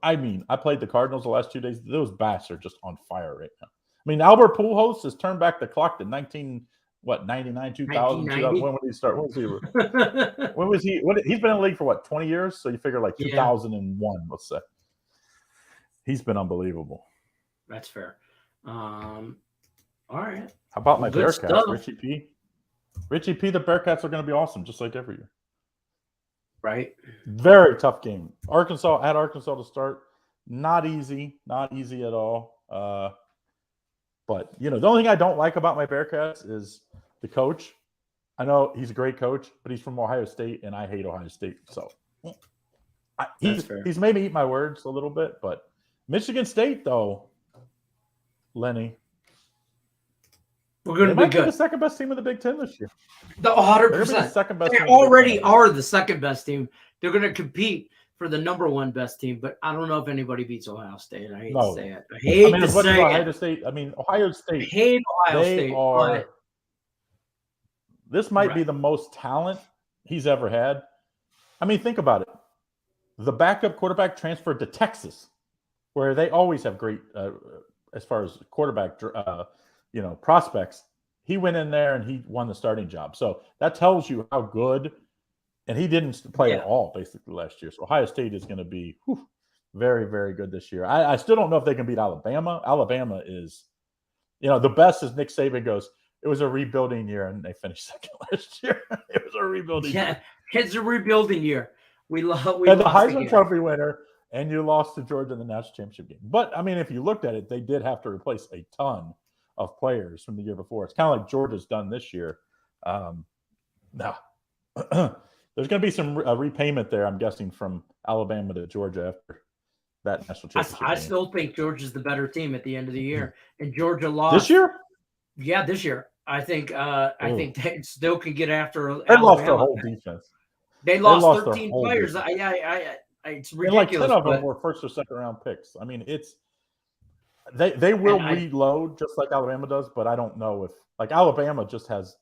I played the Cardinals the last 2 days. Those bats are just on fire right now. I mean, Albert Pujols has turned back the clock to 99, 2000. When would he start? When was he? He's been in the league for 20 years? So you figure like 2001, let's say. He's been unbelievable. That's fair. All right. How about my Bearcats, Richie P? Richie P, the Bearcats are going to be awesome, just like every year. Right. Very tough game. Arkansas to start. Not easy at all. But the only thing I don't like about my Bearcats is the coach. I know he's a great coach, but he's from Ohio State, and I hate Ohio State. So he's made me eat my words a little bit. But Michigan State, though, Lenny, we're going to be good. The second best team in the Big Ten this year. 100%. They already are the second best team. They're going to compete for the number 1 best team, but I don't know if anybody beats Ohio State. I hate to say it. I hate to say Ohio State. I mean, Ohio State. I hate Ohio State. This might be the most talent he's ever had. I mean, think about it. The backup quarterback transferred to Texas, where they always have great, as far as quarterback, prospects. He went in there and he won the starting job. So that tells you how good. And he didn't play at all, basically, last year. So Ohio State is going to be very, very good this year. I still don't know if they can beat Alabama. Alabama is, the best is Nick Saban goes, it was a rebuilding year, and they finished second last year. It was a rebuilding year. It's a rebuilding year. We the Heisman Trophy winner, and you lost to Georgia in the national championship game. But, I mean, if you looked at it, they did have to replace a ton of players from the year before. It's kind of like Georgia's done this year. Now, there's going to be some repayment there, I'm guessing, from Alabama to Georgia after that national championship. I still think Georgia's the better team at the end of the year, and Georgia lost this year. Yeah, this year. I think they still can get after. They lost their whole defense. They lost 13 players. It's ridiculous. And 10 of them were first or second round picks. I mean, they will reload just like Alabama does, but I don't know if Alabama just has.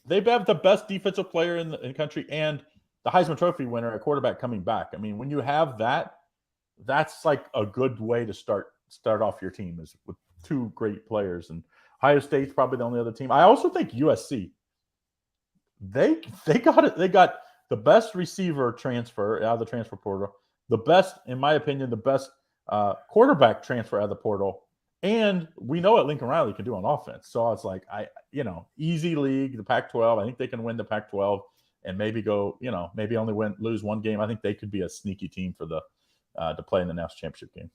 They have the best defensive player in the country and the Heisman Trophy winner, a quarterback coming back. I mean, when you have that, that's like a good way to start off your team is with 2 great players. And Ohio State's probably the only other team. I also think USC. They got it. They got the best receiver transfer out of the transfer portal. The best, in my opinion, the best quarterback transfer out of the portal. And we know what Lincoln Riley can do on offense. So it's like, easy league, the Pac-12. I think they can win the Pac-12 and maybe go, maybe only lose 1 game. I think they could be a sneaky team for to play in the national championship game.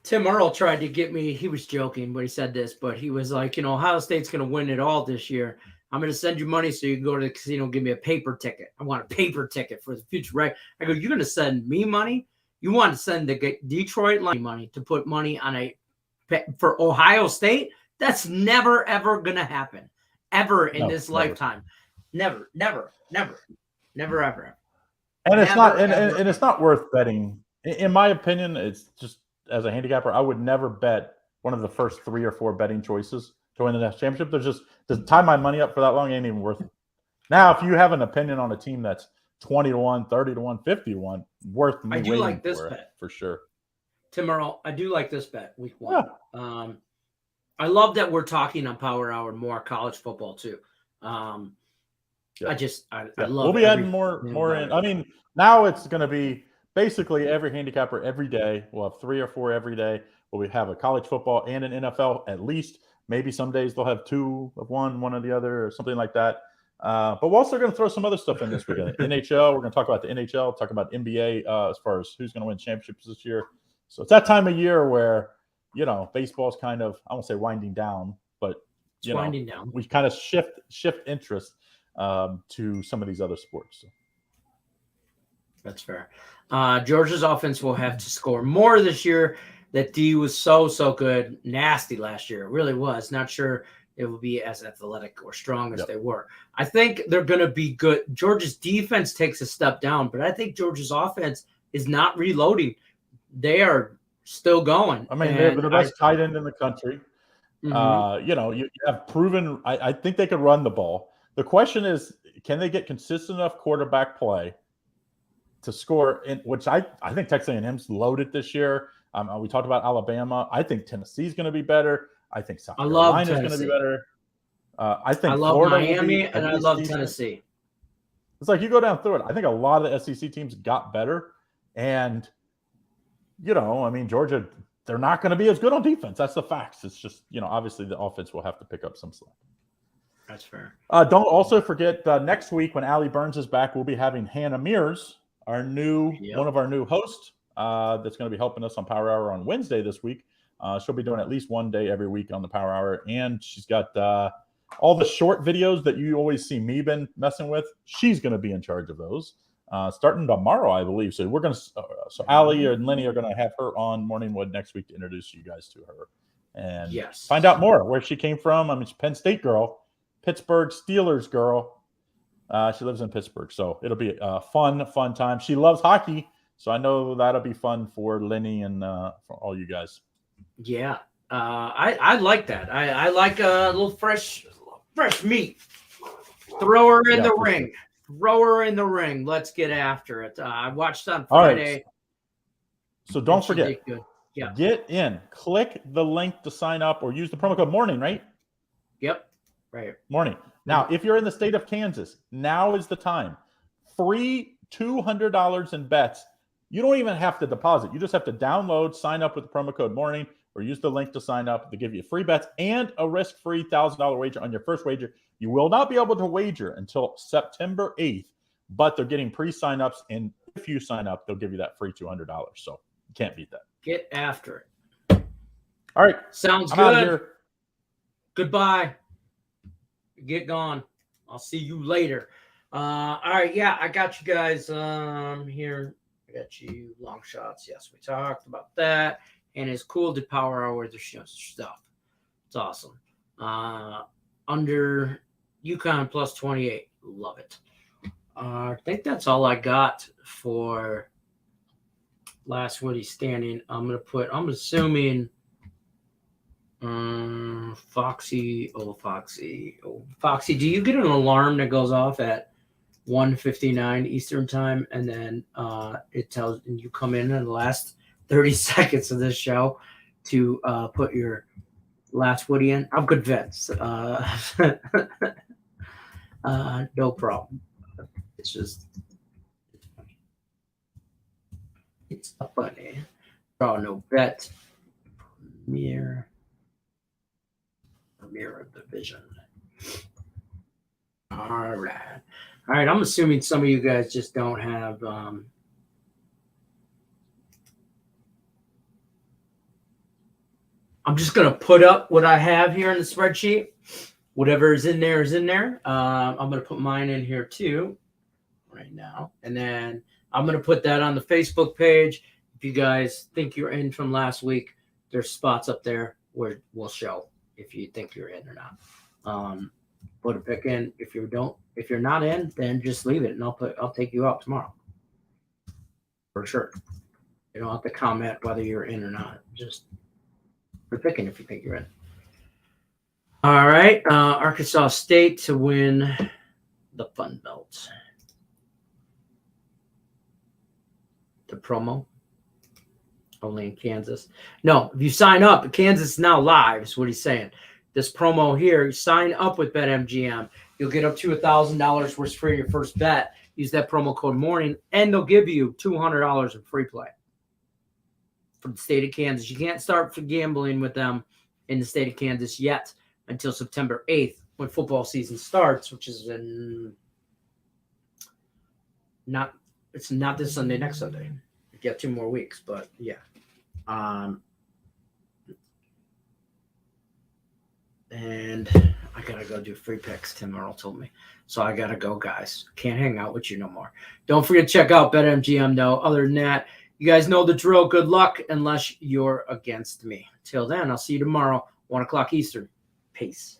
Tim Earl tried to get me. He was joking, but he said this, but he was like, Ohio State's going to win it all this year. I'm going to send you money so you can go to the casino and give me a paper ticket. I want a paper ticket for the future, right? I go, you're going to send me money? You want to send the Detroit Lions money to put money on for Ohio State? That's never, ever going to happen, ever in this lifetime. Never, ever. And it's not, and it's not worth betting. In my opinion, it's just as a handicapper, I would never bet one of the first 3 or 4 betting choices to win the national championship. There's just to tie my money up for that long ain't even worth it. Now, if you have an opinion on a team that's 20-1, 30-1, 50-1, worth me waiting like this for bet. It, for sure. Tim Earl, I do like this bet week 1. Yeah. I love that we're talking on Power Hour more college football too. I love. We'll be adding more in. I mean, now it's going to be basically every handicapper every day. We'll have 3 or 4 every day. Where we have a college football and an NFL at least. Maybe some days they'll have 2 of one of the other, or something like that. But we're also going to throw some other stuff in this weekend. NHL, we're going to talk about the NHL, talk about NBA as far as who's going to win championships this year. So it's that time of year where, baseball's kind of, I won't say winding down, but winding down. We kind of shift interest to some of these other sports. So. That's fair. Georgia's offense will have to score more this year. That D was so good, nasty last year. It really was. Not sure it will be as athletic or strong as they were. I think they're going to be good. Georgia's defense takes a step down, but I think Georgia's offense is not reloading. They are still going. I mean, they're the best tight end in the country. Mm-hmm. You have proven. I think they could run the ball. The question is, can they get consistent enough quarterback play to score? Which I think Texas A&M's loaded this year. We talked about Alabama. I think Tennessee's going to be better. I think South Carolina is going to be better. I think Florida Miami and I love Tennessee. It's like you go down through it. I think a lot of the SEC teams got better. And, Georgia, they're not going to be as good on defense. That's the facts. It's just, obviously the offense will have to pick up some slack. That's fair. Don't also forget next week when Allie Burns is back, we'll be having Hannah Mears, one of our new hosts. That's going to be helping us on Power Hour on Wednesday this week. She'll be doing at least one day every week on the Power Hour, and she's got all the short videos that you always see me been messing with. She's going to be in charge of those starting tomorrow, I believe. So we're going to so Allie and Lenny are going to have her on Morning Wood next week to introduce you guys to her and find out more where she came from. I mean, she's a Penn State girl, Pittsburgh Steelers girl. She lives in Pittsburgh, so it'll be a fun time. She loves hockey. So I know that'll be fun for Lenny and for all you guys. Yeah, I like that. I like a little fresh meat. Throw her in the ring. Sure. Throw her in the ring. Let's get after it. I watched on Friday. Right. So don't forget. Get in. Click the link to sign up or use the promo code MORNING, right? Yep. Right. Morning. Now, if you're in the state of Kansas, now is the time. Free $200 in bets. You don't even have to deposit. You just have to download, sign up with the promo code MORNING, or use the link to sign up. They give you free bets and a risk-free $1,000 wager on your first wager. You will not be able to wager until September 8th, but they're getting pre-sign-ups, and if you sign up, they'll give you that free $200. So you can't beat that. Get after it. All right. Sounds good. Goodbye. Get gone. I'll see you later. All right. Yeah, I got you guys here. I got you long shots. Yes, we talked about that. And it's cool to Power Hour the stuff. It's awesome. Under UConn plus 28. Love it. I think that's all I got for last Woodies standing. I'm assuming Foxy. Foxy, do you get an alarm that goes off at 1:59 Eastern time, and then it tells and you come in the last 30 seconds of this show to put your last Woody in? I'm convinced. No problem. It's just it's funny. Draw no bet. Mirror of the vision. All right. I'm assuming some of you guys just don't have I'm just going to put up what I have here in the spreadsheet. Whatever is in there is in there. I'm going to put mine in here too right now. And then I'm going to put that on the Facebook page. If you guys think you're in from last week, there's spots up there where we'll show if you think you're in or not. Put a pick in. If you're not in, then just leave it, and I'll take you out tomorrow for sure. You don't have to comment whether you're in or not. Just put a pick in if you think you're in. All right, Arkansas State to win the Fun Belt. The promo only in Kansas. No, if you sign up, Kansas is now live. Is what he's saying. This promo here, you sign up with BetMGM, you'll get up to $1,000 worth free your first bet. Use that promo code morning, and they'll give you $200 in free play from the state of Kansas. You can't start gambling with them in the state of Kansas yet until September 8th when football season starts, which is it's not this Sunday, next Sunday. You get 2 more weeks, but yeah. And I gotta go do free picks, Tim Earl told me. So I gotta go, guys. Can't hang out with you no more. Don't forget to check out BetMGM, though. Other than that, you guys know the drill. Good luck unless you're against me. Till then, I'll see you tomorrow, 1 o'clock Eastern. Peace.